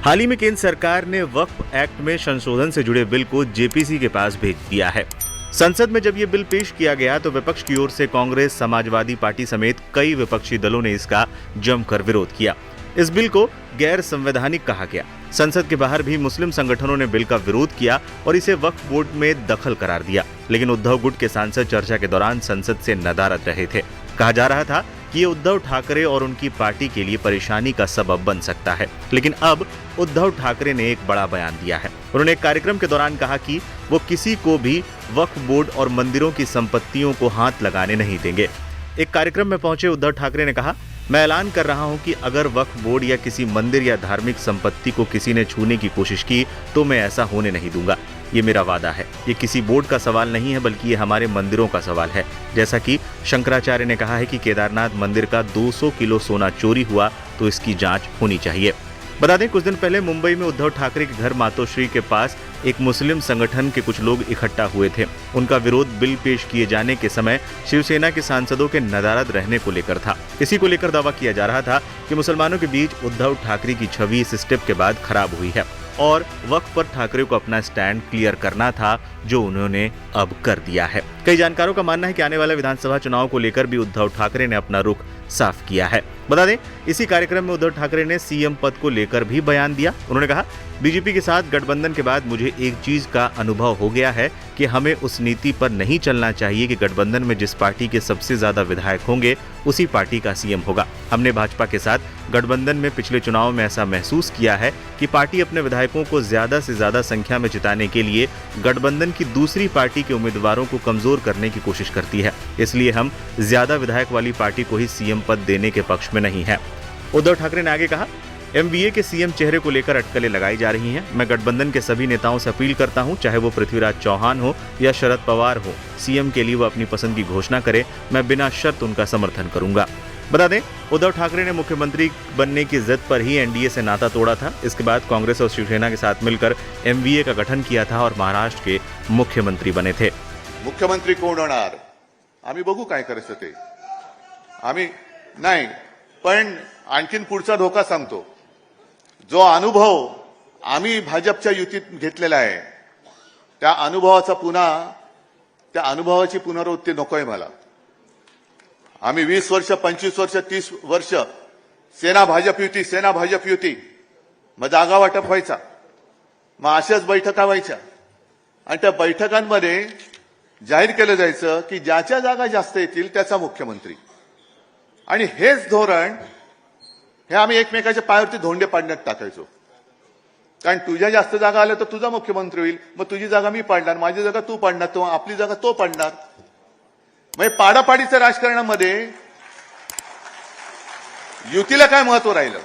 हाल ही में केंद्र सरकार ने वक्फ एक्ट में संशोधन से जुड़े बिल को जेपीसी के पास भेज दिया है। संसद में जब ये बिल पेश किया गया तो विपक्ष की ओर से कांग्रेस, समाजवादी पार्टी समेत कई विपक्षी दलों ने इसका जमकर विरोध किया। इस बिल को गैर संवैधानिक कहा गया। संसद के बाहर भी मुस्लिम संगठनों ने बिल का विरोध किया और इसे वक्फ बोर्ड में दखल करार दिया। लेकिन उद्धव गुट के सांसद चर्चा के दौरान संसद से नदारद रहे थे। कहा जा रहा था कि ये उद्धव ठाकरे और उनकी पार्टी के लिए परेशानी का सबब बन सकता है। लेकिन अब उद्धव ठाकरे ने एक बड़ा बयान दिया है। उन्होंने एक कार्यक्रम के दौरान कहा कि वो किसी को भी वक्फ बोर्ड और मंदिरों की संपत्तियों को हाथ लगाने नहीं देंगे। एक कार्यक्रम में पहुंचे उद्धव ठाकरे ने कहा, मैं ऐलान कर रहा हूं कि अगर वक्फ बोर्ड या किसी मंदिर या धार्मिक संपत्ति को किसी ने छूने की कोशिश की तो मैं ऐसा होने नहीं दूंगा। ये मेरा वादा है। ये किसी बोर्ड का सवाल नहीं है, बल्कि ये हमारे मंदिरों का सवाल है। जैसा कि शंकराचार्य ने कहा है कि केदारनाथ मंदिर का 200 किलो सोना चोरी हुआ तो इसकी जांच होनी चाहिए। बता दें, कुछ दिन पहले मुंबई में उद्धव ठाकरे के घर मातोश्री के पास एक मुस्लिम संगठन के कुछ लोग इकट्ठा हुए थे। उनका विरोध बिल पेश किए जाने के समय शिवसेना के सांसदों के नदारद रहने को लेकर था। इसी को लेकर दावा किया जा रहा था कि मुसलमानों के बीच उद्धव ठाकरे की छवि इस स्टेप के बाद खराब हुई है और वक्फ पर ठाकरे को अपना स्टैंड क्लियर करना था, जो उन्होंने अब कर दिया है। कई जानकारों का मानना है कि आने वाले विधानसभा चुनाव को लेकर भी उद्धव ठाकरे ने अपना रुख साफ किया है। बता दें, इसी कार्यक्रम में उद्धव ठाकरे ने सीएम पद को लेकर भी बयान दिया। उन्होंने कहा, बीजेपी के साथ गठबंधन के बाद मुझे एक चीज का अनुभव हो गया है कि हमें उस नीति पर नहीं चलना चाहिए कि गठबंधन में जिस पार्टी के सबसे ज्यादा विधायक होंगे उसी पार्टी का सीएम होगा। हमने भाजपा के साथ गठबंधन में पिछले चुनाव में ऐसा महसूस किया है कि पार्टी अपने विधायकों को ज्यादा से ज्यादा संख्या में जिताने के लिए गठबंधन की दूसरी पार्टी के उम्मीदवारों को कमजोर करने की कोशिश करती है। इसलिए हम ज्यादा विधायक वाली पार्टी को ही सीएम पद देने के पक्ष में नहीं है। उद्धव ठाकरे ने आगे कहा, एमवीए के सीएम चेहरे को लेकर अटकलें लगाई जा रही हैं। मैं गठबंधन के सभी नेताओं से अपील करता हूं, चाहे वो पृथ्वीराज चौहान हो या शरद पवार हो, सीएम के लिए वो अपनी पसंद की घोषणा करे। मैं बिना शर्त उनका समर्थन करूंगा। बता दें, उद्धव ठाकरे ने मुख्यमंत्री बनने की जिद पर ही एनडीए से नाता तोड़ा था। इसके बाद कांग्रेस और शिवसेना के साथ मिलकर एमवीए का गठन किया था और महाराष्ट्र के मुख्यमंत्री बने थे। मुख्यमंत्री कोण होणार आम्ही बघू काय करायचं ते, आम्ही नाही, पण आणखीन पुढचा धोका सांगतो। जो अनुभव आम्ही भाजपच्या युतीत घेतलेला आहे त्या अनुभवाची पुनरावृत्ती नकोय मला। आम्ही 20 वर्ष, 25 वर्ष, 30 वर्ष सेना भाजप युती मग जागा वाटप व्हायचा, मग अशाच बैठका व्हायच्या आणि त्या बैठकांमध्ये जाहीर केलं जायचं की ज्याच्या जागा जास्त येतील त्याचा मुख्यमंत्री। आणि हेच धोरण हे आम्ही एकमेकाच्या पायावरती धोंडे पाडण्यात टाकायचो। कारण तुझ्या जास्त जागा आल्या तर तुझा मुख्यमंत्री होईल, मग तुझी जागा मी पाडणार, माझी जागा तू पाडणार, तो आपली जागा तो पाडणार। म्हणजे पाडापाडीच्या राजकारणामध्ये युतीला काय महत्व राहिलं?